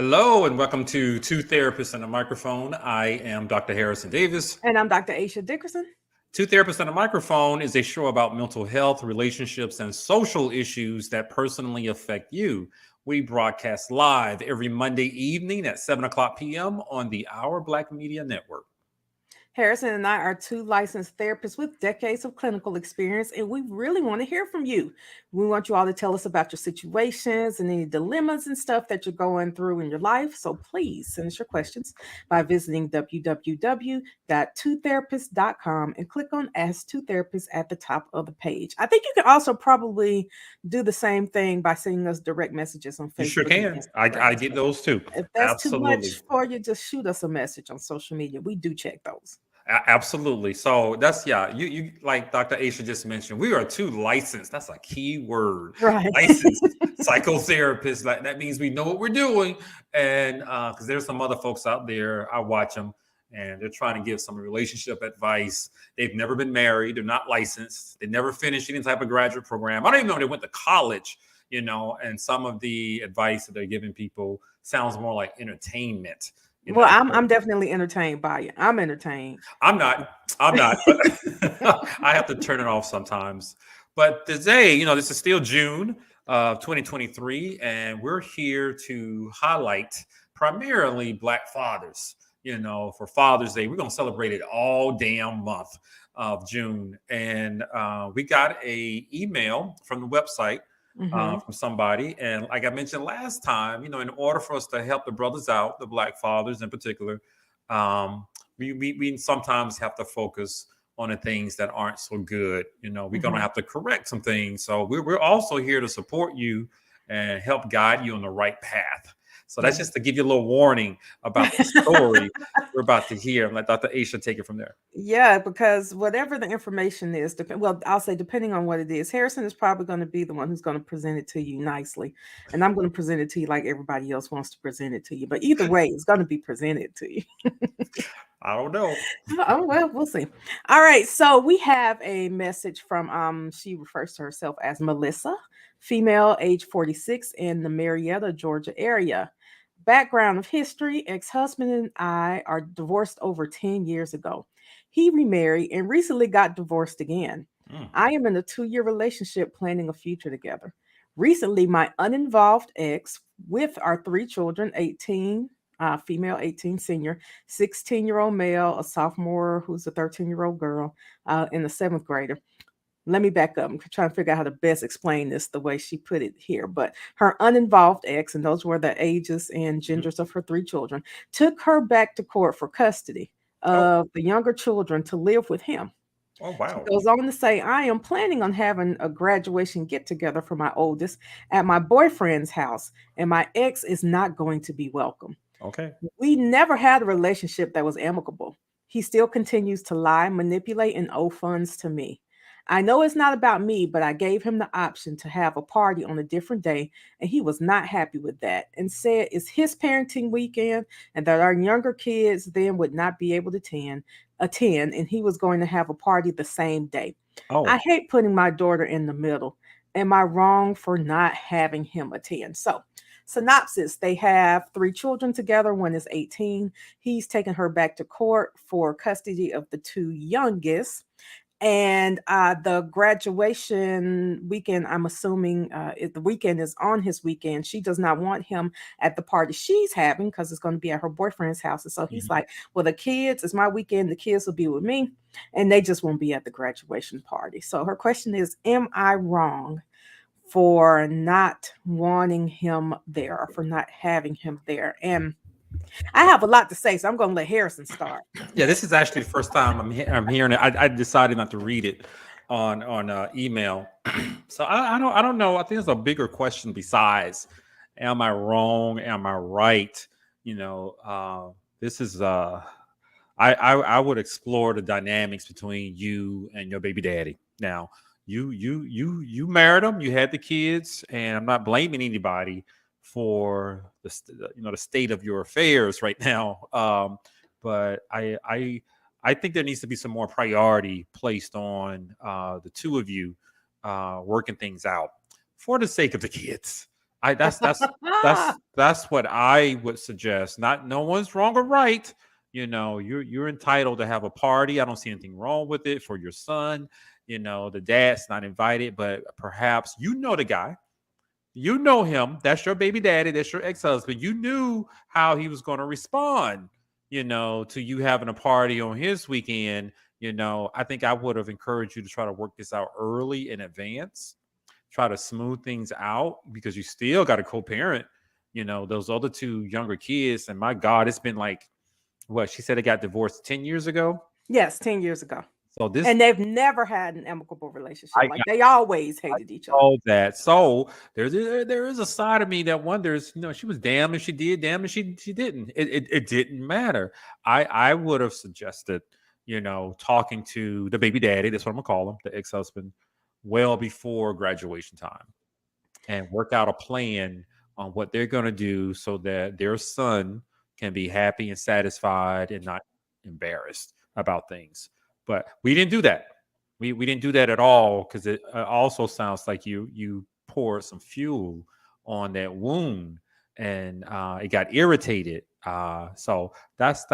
Hello and welcome to Two Therapists and a Microphone. I am Dr. Harrison Davis. And I'm Dr. Aisha Dickerson. Two Therapists and a Microphone is a show about mental health, relationships, and social issues that personally affect you. We broadcast live every Monday evening at 7 o'clock p.m. on the Our Black Media Network. Harrison and I are two licensed therapists with decades of clinical experience, and we really want to hear from you. We want you all to tell us about your situations and any dilemmas and stuff that you're going through in your life. So please send us your questions by visiting www.twotherapist.com and click on Ask Two Therapists at the top of the page. I think you can also probably do the same thing by sending us direct messages on You sure Facebook and can. I Instagram. get So those too. if that's too Absolutely. much for you, just shoot us a message on social media. We do check those. Absolutely. So that's you like Dr. Aisha just mentioned, we are two licensed, that's a key word. Right. Licensed psychotherapists. Like that means we know what we're doing. And because there's some other folks out there, I watch them and they're trying to give some relationship advice. They've never been married, they're not licensed, they never finished any type of graduate program. I don't even know if they went to college, and some of the advice that they're giving people sounds more like entertainment. Well, I'm definitely entertained by it. I'm entertained. I'm not. I'm not. But I have to turn it off sometimes. But today, this is still June of 2023, and we're here to highlight primarily Black fathers. For Father's Day, we're going to celebrate it all damn month of June. And we got a email from the website from somebody. And like I mentioned last time, in order for us to help the brothers out, the Black fathers in particular, we sometimes have to focus on the things that aren't so good. We're going to have to correct some things. So we're also here to support you and help guide you on the right path. So that's just to give you a little warning about the story we're about to hear. And let Dr. Aisha take it from there. Yeah, because whatever the information is, I'll say depending on what it is, Harrison is probably going to be the one who's going to present it to you nicely, and I'm going to present it to you like everybody else wants to present it to you. But either way, it's going to be presented to you. I don't know. Oh well, we'll see. All right, so we have a message from she refers to herself as Melissa, female, age 46, in the Marietta, Georgia area. Background of history: ex-husband and I are divorced over 10 years ago. He remarried and recently got divorced again. Mm. I am in a 2-year relationship planning a future together. Recently, my uninvolved ex, with our 3 children, 18, female, 18, senior, 16-year-old male, a sophomore who's a 13-year-old girl, and a 7th grader. Let me back up. I'm trying to figure out how to best explain this the way she put it here. But her uninvolved ex, and those were the ages and genders of her 3 children, took her back to court for custody Oh, of the younger children to live with him. oh, She wow. goes on to say, I am planning on having a graduation get together for my oldest at my boyfriend's house, and my ex is not going to be welcome. Okay. We never had a relationship that was amicable. He still continues to lie, manipulate, and owe funds to me. I know it's not about me, but I gave him the option to have a party on a different day, and he was not happy with that and said it's his parenting weekend and that our younger kids then would not be able to attend, and he was going to have a party the same day. I Oh, hate putting my daughter in the middle. Am I wrong for not having him attend? So, synopsis: they have 3 children together. One is 18. He's taken her back to court for custody of the 2 youngest. And the graduation weekend, I'm assuming if the weekend is on his weekend, she does not want him at the party she's having because it's going to be at her boyfriend's house. And so he's mhm. like, well, the kids, it's my weekend. The kids will be with me and they just won't be at the graduation party. So her question is, am I wrong for not wanting him there or for not having him there? And I have a lot to say, so I'm going to let Harrison start. Yeah, this is actually the first time I'm hearing it. I decided not to read it on email. So I don't know. I think there's a bigger question besides, am I wrong? Am I right? This is I would explore the dynamics between you and your baby daddy. Now, you married him, you had the kids, and I'm not blaming anybody for the state of your affairs right now. But I think there needs to be some more priority placed on the two of you working things out for the sake of the kids. I that's what I would suggest. Not no one's wrong or right. You're entitled to have a party. I don't see anything wrong with it for your son. The dad's not invited, but perhaps the guy. You know him. That's your baby daddy. That's your ex-husband. You knew how he was going to respond, to you having a party on his weekend. I think I would have encouraged you to try to work this out early in advance, try to smooth things out because you still got a co-parent, those other two younger kids. And my God, it's been like what she said, they got divorced 10 years ago. Yes, 10 years ago. So this And they've never had an amicable relationship. I Like they always hated each other. all that. So there is a side of me that wonders, she was damn if she did, damn if she didn't. It didn't matter. I would have suggested, talking to the baby daddy, that's what I'm gonna call him, the ex-husband, well before graduation time and work out a plan on what they're gonna do so that their son can be happy and satisfied and not embarrassed about things. But we didn't do that. We didn't do that at all because it also sounds like you poured some fuel on that wound and it got irritated. So that's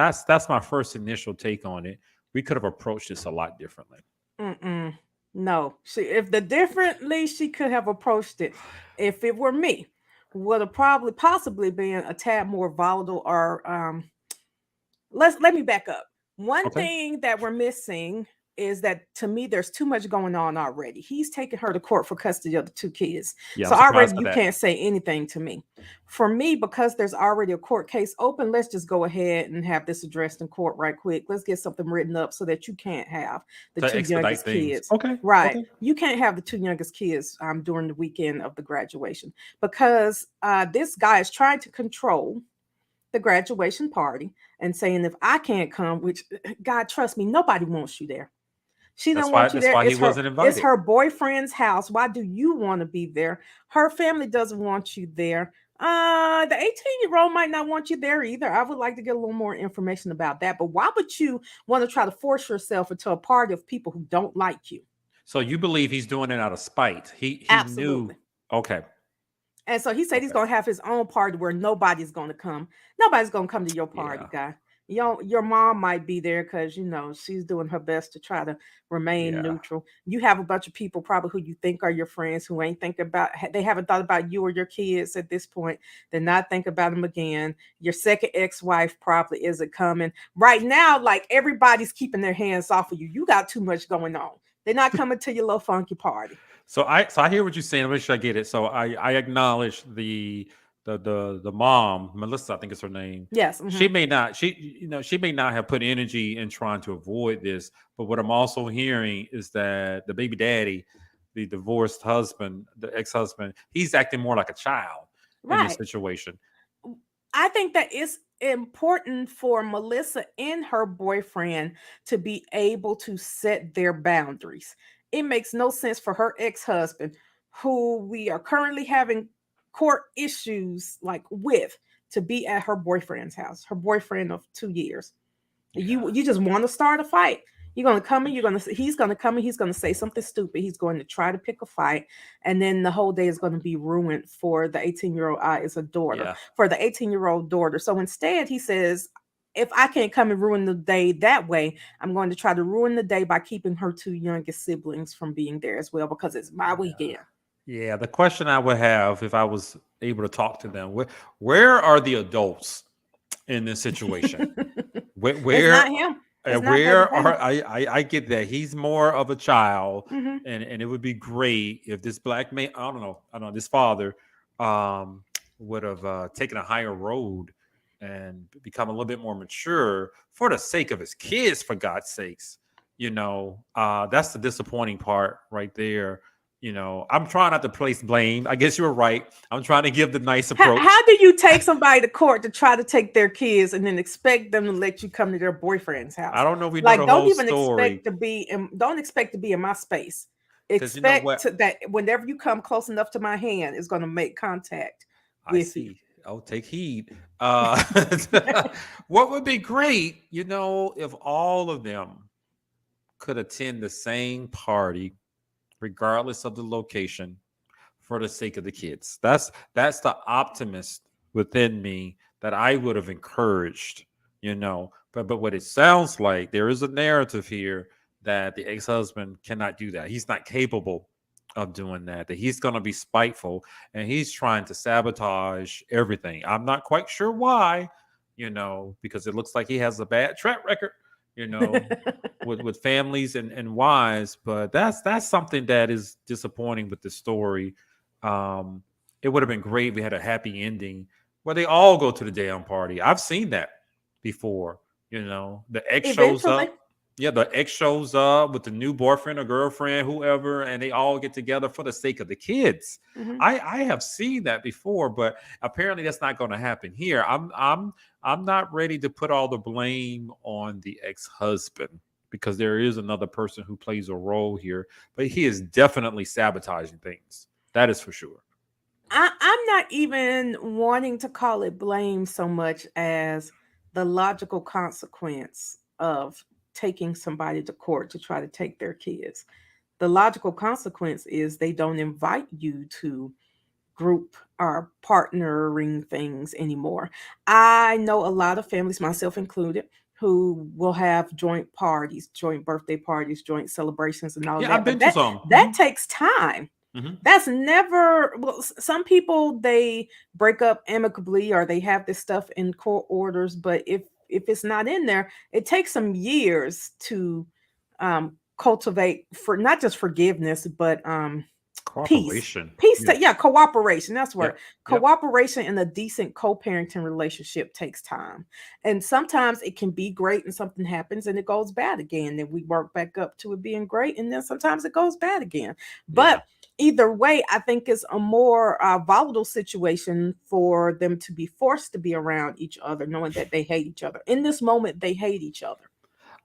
my first initial take on it. We could have approached this a lot differently. Mm-mm. No, if the differently she could have approached it, if it were me, would have probably possibly been a tad more volatile or let me back up. One Okay. thing that we're missing is that to me there's too much going on already. He's taking her to court for custody of the two kids. Yeah, I'm So already surprised by you that. can't say anything to me. For me, because there's already a court case open, let's just go ahead and have this addressed in court right quick. Let's get something written up so that you can't have the To two expedite youngest things. kids. Okay. Right. Okay. You can't have the two youngest kids during the weekend of the graduation because this guy is trying to control the graduation party and saying if I can't come, which God trust me, nobody wants you there. She That's don't why want you that's there. why he wasn't It's invited. her boyfriend's house. Why do you want to be there? Her family doesn't want you there. The 18-year-old might not want you there either. I would like to get a little more information about that. But why would you want to try to force yourself into a party of people who don't like you? So you believe he's doing it out of spite. He knew. Absolutely. Okay. And so he said he's Okay. gonna have his own party where nobody's gonna come. Nobody's gonna come to your party, Yeah. guy. Your mom might be there because she's doing her best to try to remain Yeah. neutral. You have a bunch of people probably who you think are your friends who ain't think about they haven't thought about you or your kids at this point. They're not thinking about them again. Your second ex-wife probably isn't coming right now. Like everybody's keeping their hands off of you. You got too much going on. They're not coming to your little funky party. So I hear what you're saying. Let me make sure I get it. So I acknowledge the mom, Melissa, I think is her name. Yes. She may not she may not have put energy in trying to avoid this, but what I'm also hearing is that the baby daddy, the divorced husband, the ex-husband, he's acting more like a child in this Right. situation. I think that it's important for Melissa and her boyfriend to be able to set their boundaries. It makes no sense for her ex-husband, who we are currently having court issues like with, to be at her boyfriend's house, her boyfriend of 2 years. Yeah. You just want to start a fight. You're gonna come and he's gonna come and he's gonna say something stupid. He's going to try to pick a fight, and then the whole day is going to be ruined for the 18-year-old. Is a daughter Yeah. for the 18-year-old daughter. So instead, he says, if I can't come and ruin the day that way, I'm going to try to ruin the day by keeping her two youngest siblings from being there as well because it's my weekend. Yeah, the question I would have if I was able to talk to them, where are the adults in this situation? Where It's where not him. It's not baby where daddy. are I get that he's more of a child, Hmm. and it would be great if this black man, I don't know, this father um would have taken a higher road and become a little bit more mature for the sake of his kids, for God's sakes. That's the disappointing part right there. I'm trying not to place blame. I guess you're right. I'm trying to give the nice approach. How do you take somebody to court to try to take their kids and then expect them to let you come to their boyfriend's I house? don't know if we know Like, the whole don't even story expect to don't expect to be in my space. because you know Expect what? that whenever you come close enough to my hand, it's going to make contact I with you. see. Oh, take heed. What would be great, if all of them could attend the same party, regardless of the location, for the sake of the kids. That's the optimist within me that I would have encouraged, you know. But what it sounds like, there is a narrative here that the ex-husband cannot do that. He's not capable of doing that. That he's going to be spiteful and he's trying to sabotage everything. I'm not quite sure why, you know, because it looks like he has a bad track record, you know, with families and wives. But that's something that is disappointing with the story. Um, it would have been great if we had a happy ending where they all go to the damn party. I've seen that before. You know, the ex shows Eventually. up. Yeah, the ex shows up with the new boyfriend or girlfriend, whoever, and they all get together for the sake of the kids. Mhm. I have seen that before, but apparently that's not going to happen here. I'm not ready to put all the blame on the ex-husband because there is another person who plays a role here, but he is definitely sabotaging things. That is for sure. I'm not even wanting to call it blame so much as the logical consequence of taking somebody to court to try to take their kids. The logical consequence is they don't invite you to group or partnering things anymore. I know a lot of families, myself included, who will have joint parties, joint birthday parties, joint celebrations, and all of Yeah, I've that. But been to that some. that takes time. Hmm. That's never well. Some people they break up amicably or they have this stuff in court orders, but if it's not in there, it takes some years to cultivate for not just forgiveness, but peace. Cooperation. Yeah, Yes. cooperation. That's where Yep. Yep. cooperation in a decent co-parenting relationship takes time. And sometimes it can be great and something happens and it goes bad again. Then we work back up to it being great. And then sometimes it goes bad again. Yeah. But either way, I think it's a more volatile situation for them to be forced to be around each other, knowing that they hate each other. In this moment, they hate each other.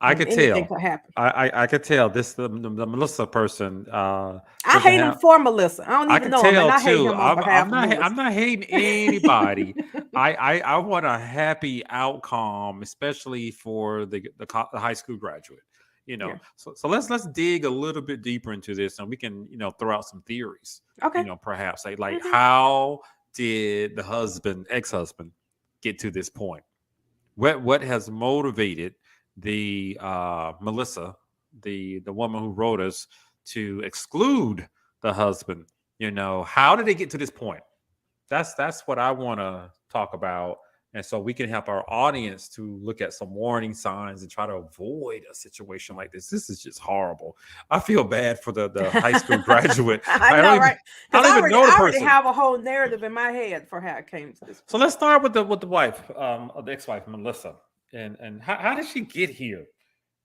I could Anything tell. could happen. I could tell this the Melissa person I doesn't hate him have. for Melissa. I don't I even could know him, and tell I hate too. him on behalf of Melissa. I'm not hating anybody. I want a happy outcome, especially for the high school graduate. You know, Yeah. so let's dig a little bit deeper into this, and we can throw out some theories. Okay. Perhaps like Hmm. how did the ex-husband, get to this point? What has motivated the Melissa, the woman who wrote us, to exclude the husband? How did they get to this point? That's what I want to talk about, and so we can help our audience to look at some warning signs and try to avoid a situation like this. This is just horrible. I feel bad for the high school graduate. I I don't know, even right? I Because don't even know the I already person. have a whole narrative in my head for how it came to this So point. let's start with the wife, the ex-wife Melissa, and how did she get here?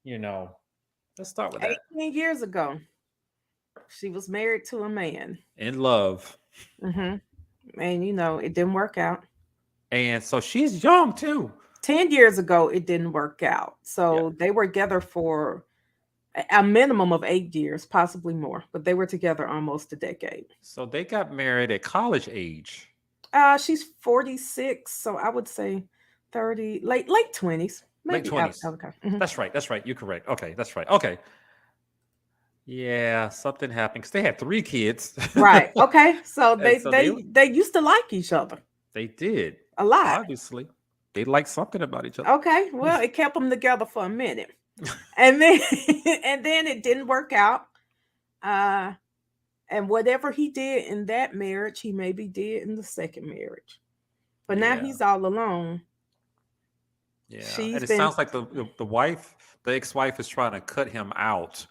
You know, let's start with that. 18 years ago, she was married to a man. In love, Hmm. And it didn't work out. and so she's young too. 10 years ago, it didn't work out. Yeah. So they were together for a minimum of 8 years, possibly more, but they were together almost a decade. So they got married at college age, She's 46, so I would say 30, late 20s, late maybe. 20s. Okay. Hmm. That's right. That's right. You're correct. Okay, that's right. Okay. Yeah, something happened because they had 3 kids, Right. Okay. So and they so they they used to like each other they did a lot. obviously they like something about each other. Okay. Well, it kept them together for a minute, and then and then it didn't work out. Uh, and whatever he did in that marriage, he maybe did in the second marriage. But now Yeah, he's all alone. yeah, and She's it been sounds like the wife, the ex-wife, is trying to cut him out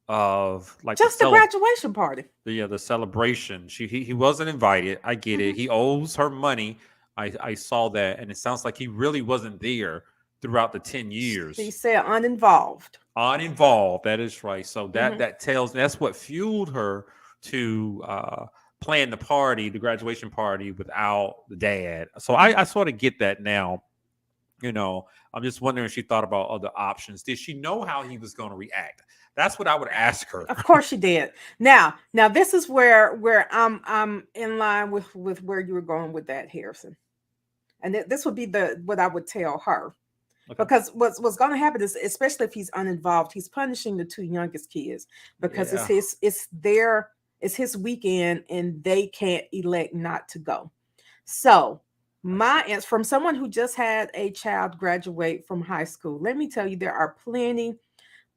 of like just a graduation party. the celebration. He wasn't invited. I get it. Hmm. He owes her money. I saw that, and it sounds like he really wasn't there throughout the 10 years. She said uninvolved. Uninvolved. That is right. So Hmm. that tells that's what fueled her to plan the party, the graduation party, without the dad. So I Hmm. sort of get that now. I'm just wondering if she thought about other options. Did she know how he was going to react? That's what I would ask her. Of course she did. Now this is where I'm in line with where you were going with that, Harrison. And this would be the what I would tell her. Okay. Because what's going to happen is, especially if he's uninvolved, he's punishing the two youngest kids because Yeah. it's their It's his weekend and they can't elect not to go. So, I see. my answer from someone who just had a child graduate from high school, let me tell you, there are plenty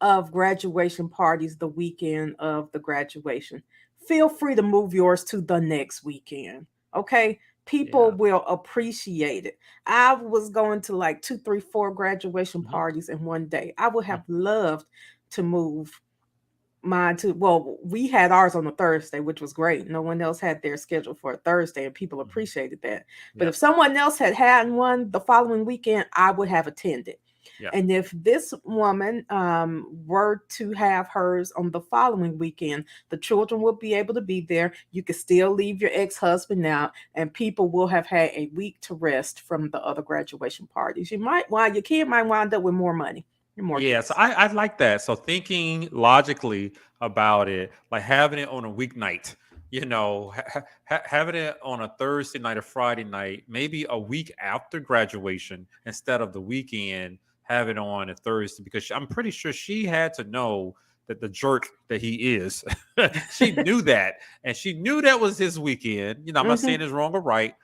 of graduation parties the weekend of the graduation. Feel free to move yours to the next weekend. Okay. People Yeah. will appreciate it. I was going to like two, three, four graduation Mhm. parties in one day. I would Mm. have loved to move mine to, well, we had ours on a Thursday, which was great. No one else had their schedule for a Thursday, and people Mhm. appreciated that. But Yep. if someone else had one the following weekend, I would have attended. Yep. And if this woman were to have hers on the following weekend, the children will be able to be there. You can still leave your ex-husband out, and people will have had a week to rest from the other graduation parties. Your kid might wind up with more money and more Yeah, so gifts. I like that. So thinking logically about it, like having it on a weeknight, having it on a Thursday night or Friday night, maybe a week after graduation instead of the weekend, have it on a Thursday because I'm pretty sure she had to know that the jerk that he is, she knew that, and she knew that was his weekend. I'm not saying Hmm. it's wrong or right,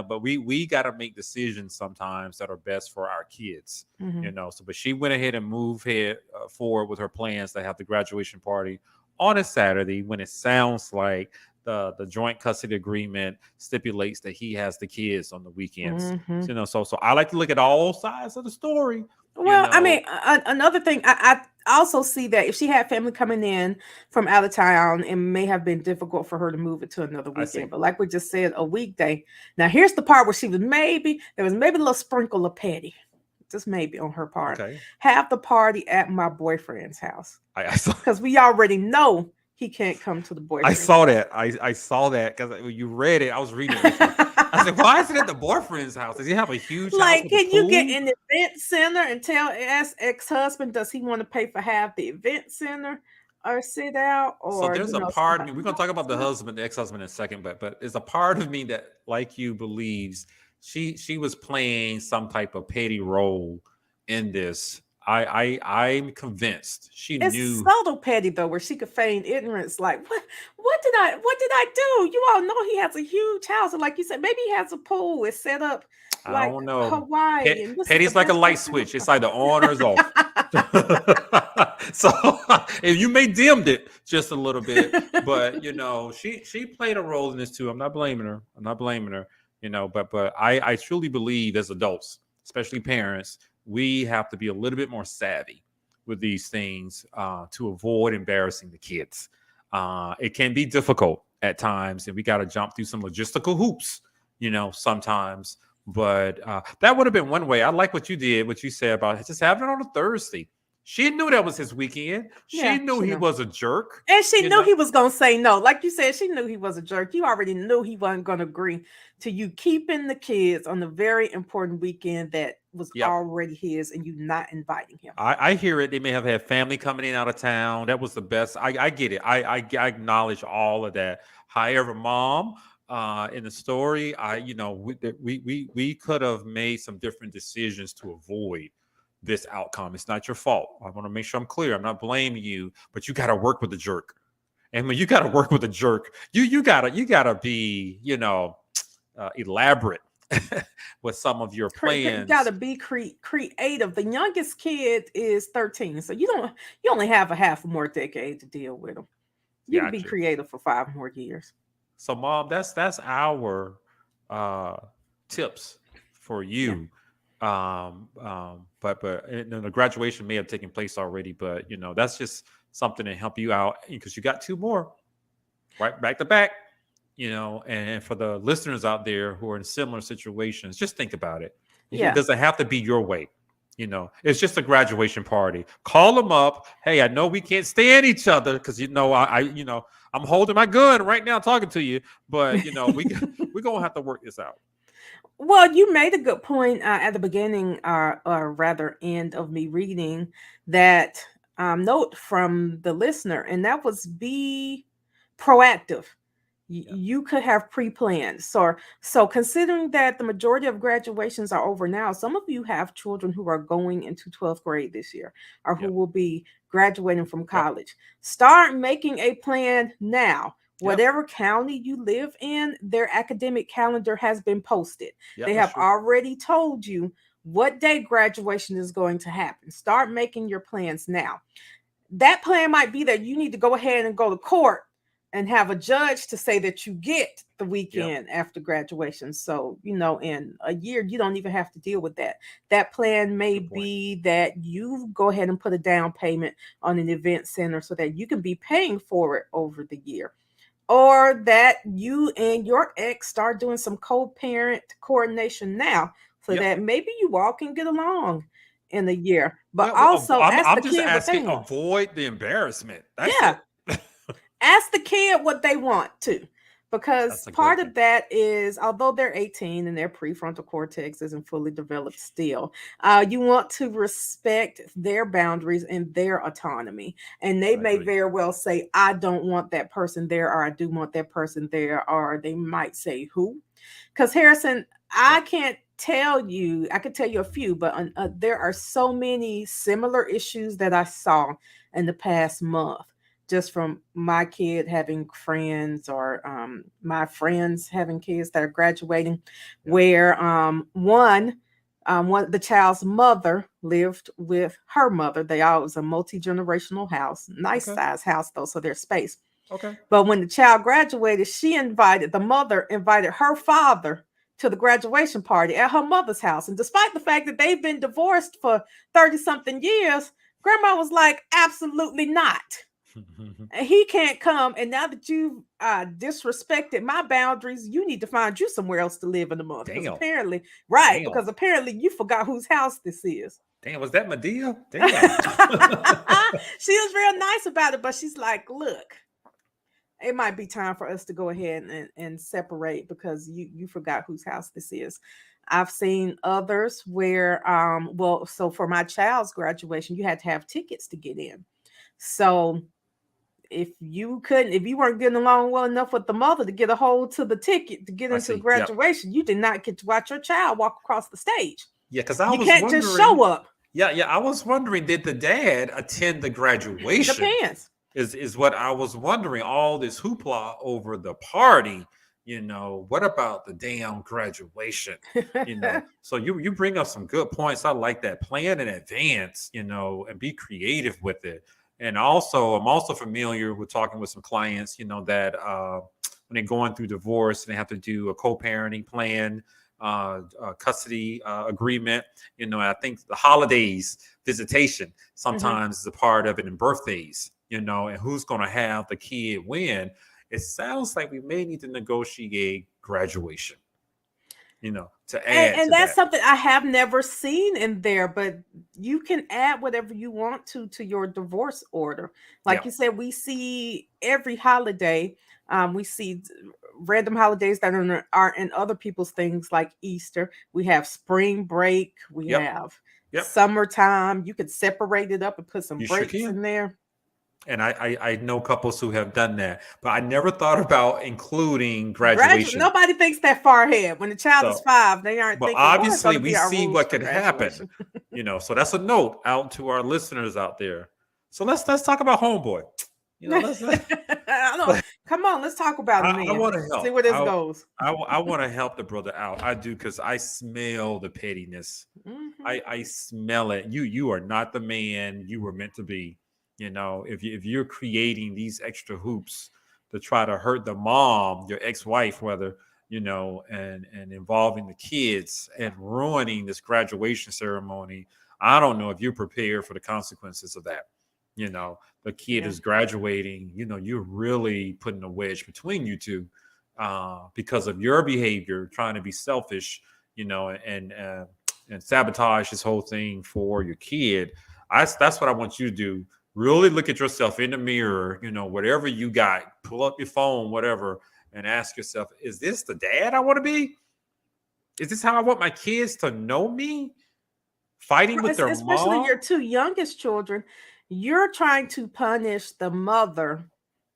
but we got to make decisions sometimes that are best for our kids. Hmm. So but she went ahead and moved head forward with her plans to have the graduation party on a Saturday when it sounds like the joint custody agreement stipulates that he has the kids on the weekends. Hmm. So I like to look at all sides of the story. you Well, I know mean, another thing, I also see that if she had family coming in from out of town, it may have been difficult for her to move it to another I weekend. see. But like we just said, a weekday. Now, here's the part where there was maybe a little sprinkle of petty, just maybe on her part. Okay. Have the party at my boyfriend's house I saw because we already know he can't come to the I boyfriend's saw house. that. I saw that because when you read it, I was reading it with you. I said, "Why is it at the boyfriend's house? Does he have a huge house Like, with a can you get pool?" in the event center and ask ex-husband, does he want to pay for half the event center or sit out So or there's a part of somebody me. We're gonna talk about the else? husband, the ex-husband in a second, but there's a part of me that, like you, believes she was playing some type of petty role in this. I'm convinced she It's knew. subtle petty though, where she could feign ignorance. Like, what did I do? You all know he has a huge house, and like you said, maybe he has a pool. It's set up I like don't know. Hawaii, and this is the Petty's like a best light place to switch. It's either on or it's off. have So and you may dimmed it just a little bit, fun. but she played a role in this too. I'm not blaming her. I'm not blaming her. But I truly believe as adults, especially parents, we have to be a little bit more savvy with these things to avoid embarrassing the kids. It can be difficult at times, and we got to jump through some logistical hoops, sometimes. But that would have been one way. I like what you did, what you said about just having it on a Thursday. She knew that was his weekend. She Yeah, knew she he know. was a jerk. And she You knew know. he was gonna say no. Like you said, she knew he was a jerk. You already knew he wasn't gonna agree to you keeping the kids on the very important weekend that was Yep. already his and you not inviting him. I hear it. They may have had family coming in out of town. That was the best. I get it. I acknowledge all of that. However, mom, in the story, we could have made some different decisions to avoid this outcome. It's not your fault. I want to make sure I'm clear. I'm not blaming you, but you got to work with the jerk. And when you got to work with a jerk, you gotta be elaborate with some of your You gotta plans. be creative. The youngest kid is 13, so you only have a half more decade to deal with them. You can be Gotcha. creative for 5 more years. So, mom, that's our uh, tips for Yeah. you. But the graduation may have taken place already, but that's just something to help you out because you got two more right back to back. And for the listeners out there who are in similar situations, just think about it. It Yeah. doesn't have to be your way. It's just a graduation party. Call them up. Hey, I know we can't stand each other because I'm holding my gun right now talking to you, but we're gonna have to work this out. Well, you made a good point at the beginning, or rather, end of me reading that note from the listener, and that was be proactive. Yeah. You could have pre-planned. So considering that the majority of graduations are over now, some of you have children who are going into 12th grade this year or who Yep. will be graduating from Yep. college. Start making a plan now. Yep. whatever county you live in, their academic calendar has been posted. Yep. They That's have true. already told you what day graduation is going to happen. Start making your plans now. That plan might be that you need to go ahead and go to court and have a judge to say that you get the Yep. weekend after graduation. So, in a year, you don't even have to deal with that. That plan may Good point. be that you go ahead and put a down payment on an event center so that you can be paying for it over the year, or that you and your ex start doing some co-parent coordination now so Yep. that maybe you all can get along in a year, but Well, also I'm, ask the I'm just kid what they asking, want. avoid the embarrassment. That's Yeah, it. ask the kid what they want to, That's because a part great thing. of that is, although they're 18 and their prefrontal cortex isn't fully developed still, you want to respect their boundaries and their autonomy. And they I may agree. very well say, I don't want that person there, or I do want that person there, or they might say who. Because Harrison, I Yep. can't tell you, I could tell you a few, but there are so many similar issues that I saw in the past month, just from my kid having friends, or my friends having kids that are graduating, Yep. where one the child's mother lived with her mother. They all, it was a multi-generational house, nice Okay. size house though, so there's space. Okay. But when the child graduated, the mother invited her father to the graduation party at her mother's house. And despite the fact that they've been divorced for 30 something years, grandma was like, absolutely not. And he can't come. And now that you've disrespected my boundaries, you need to find you somewhere else to live in the month. Because Damn. apparently, right, Damn. because apparently you forgot whose house this is. Damn. Was that Medea? She Damn. was real nice about it, but she's like, look, it might be time for us to go ahead and separate, because you forgot whose house this is. I've seen others where well, so for my child's graduation, you had to have tickets to get in. So if you weren't getting along well enough with the mother to get a hold to the ticket to get I into the see. Yep. graduation, you did not get to watch your child walk across the stage. Yeah, because I You was can't just wondering. show up. Yeah, yeah. I was wondering, did the dad attend the graduation? Depends. Is what I was wondering. All this hoopla over the party. What about the damn graduation? So you bring up some good points. I like that. Plan in advance, and be creative with it. And also, I'm also familiar with talking with some clients, that when they're going through divorce and they have to do a co-parenting plan, custody agreement. I think the holidays visitation Mhm. sometimes is a part of it, and birthdays. And who's going to have the kid when. It sounds like we may need to negotiate graduation, to add And to that's that. something I have never seen in there, but you can add whatever you want to your divorce order. Like Yeah. you said, we see every holiday. We see random holidays that are in other people's things, like Easter. We have spring break. We Yep. have Yep. summertime. You could separate it up and put some You sure breaks can. in there. And I know couples who have done that, but I never thought about including Graduate. graduation. Nobody thinks that far ahead. When the child is So, 5, they aren't but thinking, what are going obviously to we be our see rules what for could happen, graduation. So that's a note out to our listeners out there. So let's talk about homeboy. Let's I don't. Come on, let's talk about him I then. want to See help. where this goes. I want to help the brother out. I do, because I smell the pettiness. Mhm. I smell it. You are not the man you were meant to be. If you're creating these extra hoops to try to hurt the mom, your ex-wife, whether and involving the kids and ruining this graduation ceremony, I don't know if you're prepared for the consequences of that. The kid Yeah. is graduating. You're really putting a wedge between you two, because of your behavior, trying to be selfish, and sabotage this whole thing for your kid. That's what I want you to do. Really look at yourself in the mirror, whatever you got, pull up your phone, whatever, and ask yourself, is this the dad I want to be? Is this how I want my kids to know me? Fighting with their Especially your mom? two youngest children, you're trying to punish the mother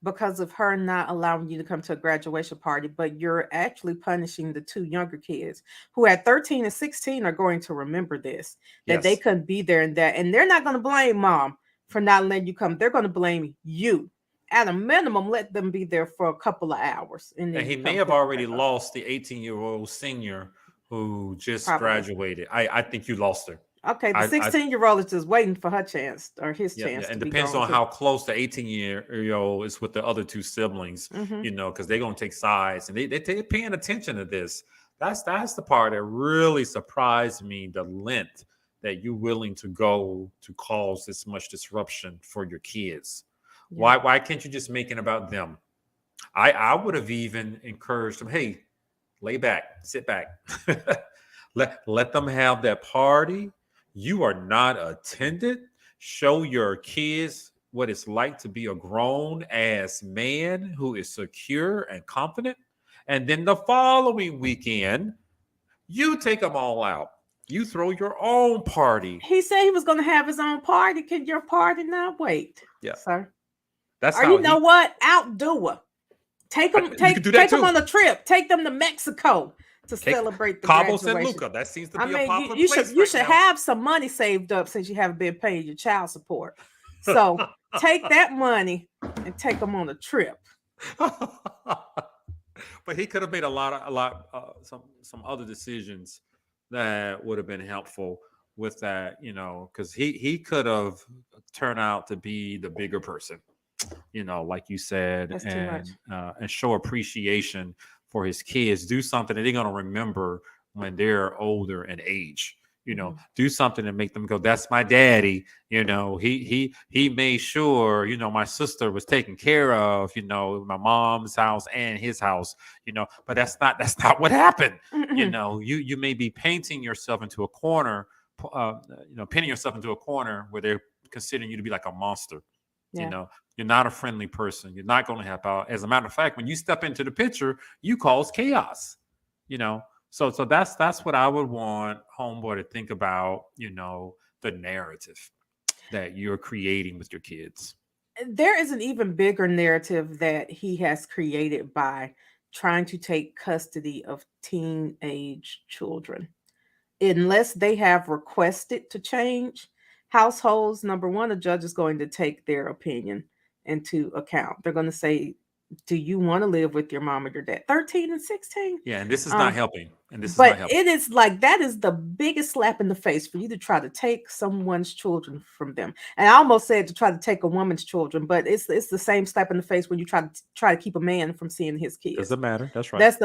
because of her not allowing you to come to a graduation party, but you're actually punishing the two younger kids who at 13 and 16 are going to remember this, that they Yes. couldn't be there, and they're not going to blame mom for not letting you come. They're going to blame you. at a minimum, let them be there for a couple of hours, and And then he you may come have pick them already back up. lost the 18-year-old senior who just Probably. graduated. I think you lost her. Okay, the I 16-year-old is just waiting for her chance or his Yeah, yeah, chance and to be depends grown on too. how close the 18-year-old is with the other two siblings, Hmm. because they're gonna take sides and they're paying attention to this. That's the part that really surprised me, the length that you're willing to go to cause this much disruption for your kids. Yeah. Why can't you just make it about them? I would have even encouraged them, hey, lay back, sit back. Let them have that party. You are not attended. Show your kids what it's like to be a grown ass man who is secure and confident. And then the following weekend, you take them all out. You throw your own party. He said he was going to have his own party. Can your party not wait, Yeah, sir? that's Or how you know he. what? Outdo her. Take them, You can take do that take them too. on a trip. Take them to Mexico to Okay, celebrate the Cabo San graduation. Luca. That seems to I be a mean, popular you should place you right should now. have some money saved up since you haven't been paying your child support. So take that money and take them on a trip. But he could have made some other decisions that would have been helpful with that, because he could have turned out to be the bigger person, like you said, That's too much. and show appreciation for his kids. Do something that they're gonna remember when they're older in age. Mhm. Do something to make them go, "That's my daddy." He made sure my sister was taken care of. My mom's house and his house. But that's not what happened. You may be painting yourself into a corner, pinning yourself into a corner where they're considering you to be like a monster. You Yeah. know, you're not a friendly person. You're not going to help out. As a matter of fact, when you step into the picture, you cause chaos. You know, so that's what I would want homeboy to think about. The narrative that you're creating with your kids. There is an even bigger narrative that he has created by trying to take custody of teenage children. Unless they have requested to change households, number one, the judge is going to take their opinion into account. They're going to say, do you want to live with your mom or your dad? 13 and 16. Yeah, and this is not Um, helping. And this is not but helping. it is like that is the biggest slap in the face for you to try to take someone's children from them. And I almost said to try to take a woman's children, but it's the same slap in the face when you try to keep a man from seeing his kids. Doesn't matter. That's right. That's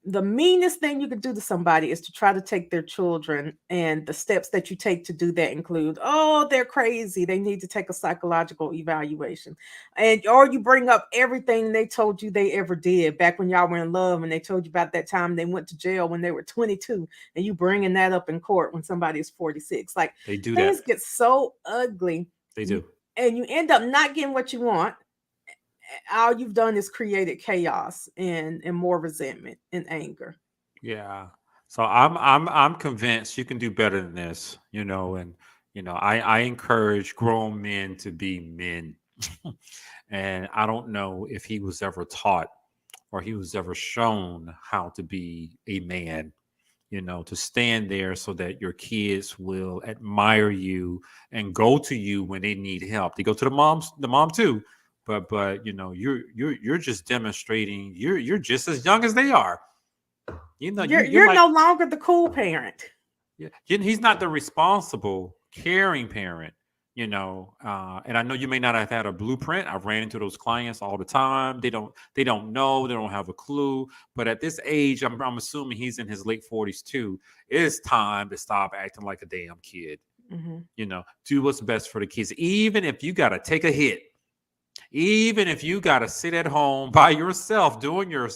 the meanest thing you could do to somebody is to try to take their children, and the steps that you take to do that include, oh, they're crazy, they need to take a psychological evaluation, and or you bring up everything they told you they ever did back when y'all were in love, and they told you about that time they went to jail when they were 22, and you bringing that up in court when somebody is 46. Like, They do that. things get so ugly. They do. And you end up not getting what you want. All you've done is created chaos and more resentment and anger. Yeah. So I'm convinced you can do better than this, and I encourage grown men to be men. And I don't know if he was ever taught or he was ever shown how to be a man, to stand there so that your kids will admire you and go to you when they need help. They go to the mom too, but you're just demonstrating you're just as young as they are. You're You're like, no longer the cool parent. yeah, he's not the responsible, caring parent. And I know you may not have had a blueprint. I've ran into those clients all the time. They don't know, they don't have a clue. But at this age, I'm assuming he's in his late 40s too. It's time to stop acting like a damn kid. Mhm. Do what's best for the kids, even if you got to take a hit. Even if you got to sit at home by yourself doing your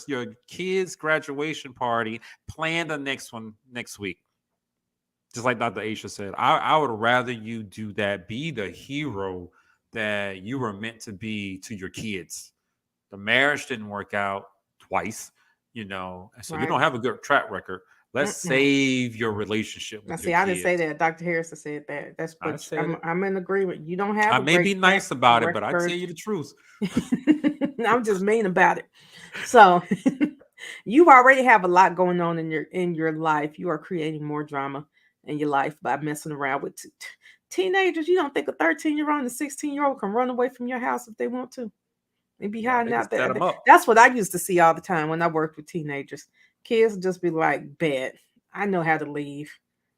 kids' graduation party, plan the next one next week. Just like Dr. Aisha said, I would rather you do that, be the hero that you were meant to be to your kids. The marriage didn't work out twice, and so you Right. don't have a good track record. Let's Mm-mm. save your relationship Now, with your see, I didn't say kids. that. Dr. Harrison said that. That's I what said it. I'm in agreement. You don't have I a may great be track nice about it, but I tell record. you the truth. I'm just mean about it. So you already have a lot going on in your life. You are creating more drama in your life by messing around with Teenagers, you don't think a 13-year-old and a 16-year-old can run away from your house if they want to? They be No, hiding they can out set there. them up. That's what I used to see all the time when I worked with teenagers. Kids just be like, bet, I know how to leave.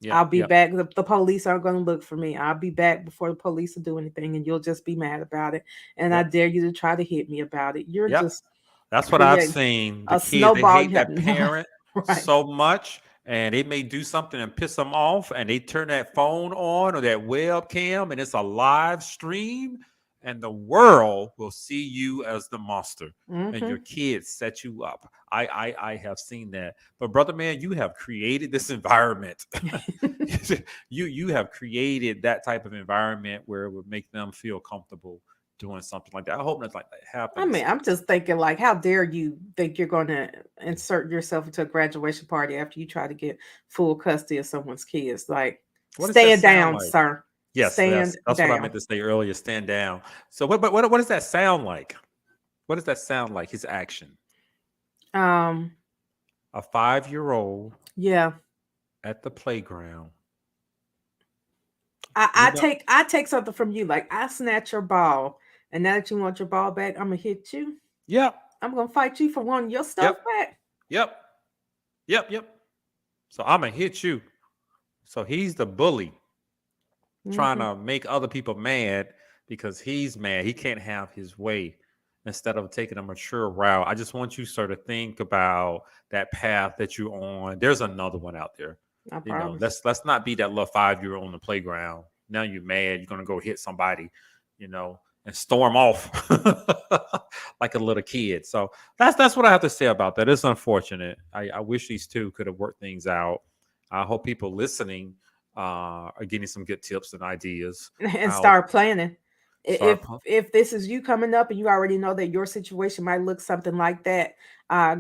Yep, I'll be yep, back. The police aren't going to look for me. I'll be back before the police will do anything, and you'll just be mad about it. And I yep, dare you to try to hit me about it. You're yep. just That's what I've creating seen. The a kids, they snowball. hate You have that no parent right. so much, and they may do something and piss them off, and they turn that phone on or that webcam, and it's a live stream, and the world will see you as the monster, and your Hmm. kids set you up. I have seen that, but brother man, you have created this environment. You have created that type of environment where it would make them feel comfortable doing something like that. I hope nothing like that I happens. mean, I'm just thinking, like, how dare you think you're going to insert yourself into a graduation party after you try to get full custody of someone's kids? Like, What does that stand sound down, like? sir. Yes, Stand that's what I down. meant to say earlier. Stand down. So what does that sound like? What does that sound like? His action. Um, A 5-year-old yeah. at the playground. I, You I know. take I take something from you. Like, I snatch your ball, and now that you want your ball back, I'm gonna hit you. Yep. I'm gonna fight you for wanting your stuff Yep. back. Yep. Yep. Yep. So I'm gonna hit you. So he's the bully trying Hmm. to make other people mad because he's mad. He can't have his way instead of taking a mature route. I just want you, sir, to think about that path that you're on. There's another one out there. I You know, promise. let's not be that little 5-year-old on the playground. Now you're mad. You're gonna go hit somebody, you know, and storm off like a little kid. So that's what I have to say about that. It's unfortunate. I wish these two could have worked things out. I hope people listening are getting some good tips and ideas And how start planning. start. If this is you coming up and you already know that your situation might look something like that,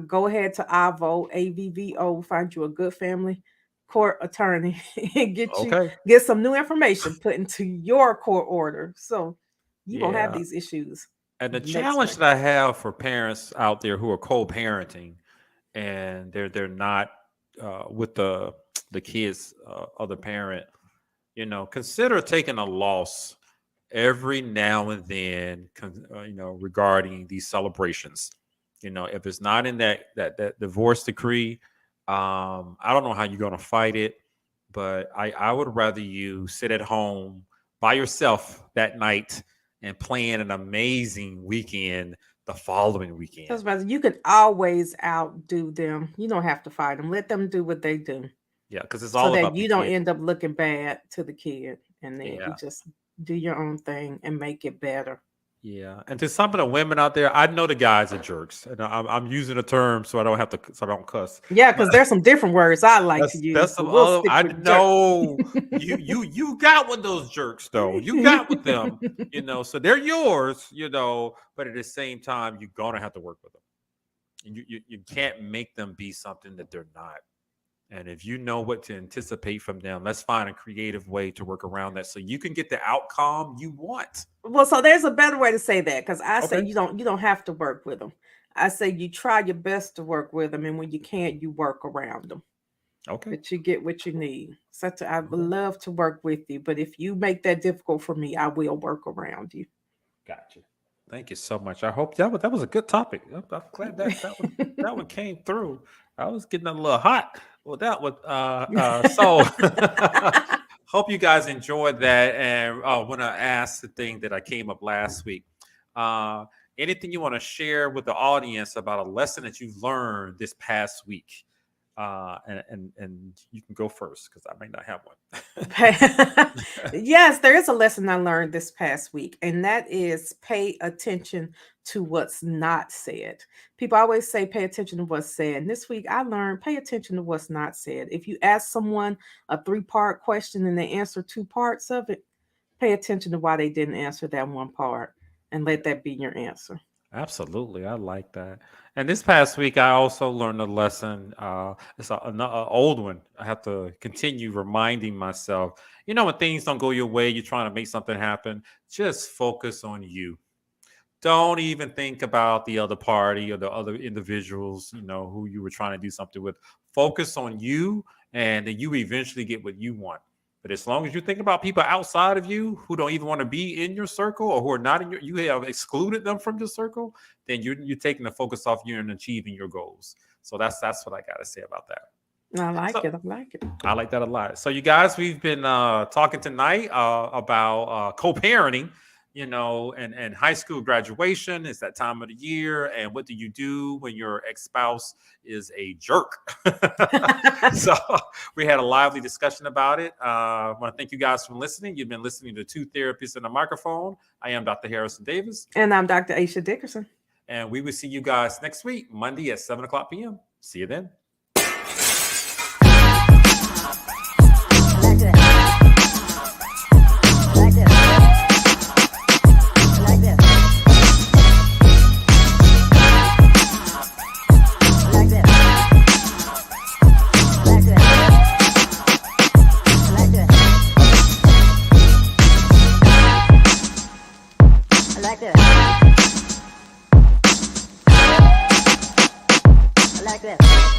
go ahead to AVVO, find you a good family court attorney and Okay. get some new information put into your court order, so you won't have Yeah. these issues And the next challenge time. that I have for parents out there who are co-parenting and they're not with the kids other parent, you know, consider taking a loss every now and then, you know, regarding these celebrations. You know, if it's not in that divorce decree, I don't know how you're going to fight it, but I would rather you sit at home by yourself that night and plan an amazing weekend the following weekend. Because you can always outdo them. You don't have to fight them. Let them do what they do, Yeah, because it's so all that about the you don't kid. end up looking bad to the kid, and then you Yeah. just do your own thing and make it better. Yeah, and to some of the women out there, I know the guys are jerks, and I'm using a term so I don't have to, so I don't cuss. Yeah, But because there's some different words I like to use, that's but some we'll other. stick I with jerk. know you got with those jerks though. You got with them, you know. So they're yours, you know. But at the same time, you're gonna have to work with them, and you can't make them be something that they're not. And if you know what to anticipate from them, let's find a creative way to work around that so you can get the outcome you want. Well, so there's a better way to say that, because I say Okay. you don't have to work with them. I say you try your best to work with them, and when you can't, you work around them. Okay. But you get what you need. I would Okay. love to work with you, but if you make that difficult for me, I will work around you. Gotcha. Thank you so much. I hope that was a good topic. I'm glad that one came through. I was getting a little hot. Well, that was so. Hope you guys enjoyed that. And when I asked the thing that I came up last week, uh, anything you want to share with the audience about a lesson that you've learned this past week? And you can go first because I may not have one. Yes, there is a lesson I learned this past week, and that is pay attention to what's not said. People always say pay attention to what's said. And this week I learned pay attention to what's not said. If you ask someone a three-part question and they answer two parts of it, pay attention to why they didn't answer that one part and let that be your answer. Absolutely, I like that. And this past week, I also learned a lesson. It's an old one. I have to continue reminding myself. You know, when things don't go your way, you're trying to make something happen. Just focus on you. Don't even think about the other party or the other individuals. You know who you were trying to do something with. Focus on you, and then you eventually get what you want. But as long as you think about people outside of you who don't even want to be in your circle or who are not in you have excluded them from your circle, then you're taking the focus off you and achieving your goals. So that's what I got to say about that. I like So, it. I like it. I like that a lot. So, you guys, we've been talking tonight about co-parenting, and high school graduation. It's that time of the year. And what do you do when your ex-spouse is a jerk? So we had a lively discussion about it. I want to thank you guys for listening. You've been listening to Two Therapists and a Microphone. I am Dr. Harrison Davis. And I'm Dr. Aisha Dickerson. And we will see you guys next week, Monday at 7 o'clock p.m. See you then. Like this.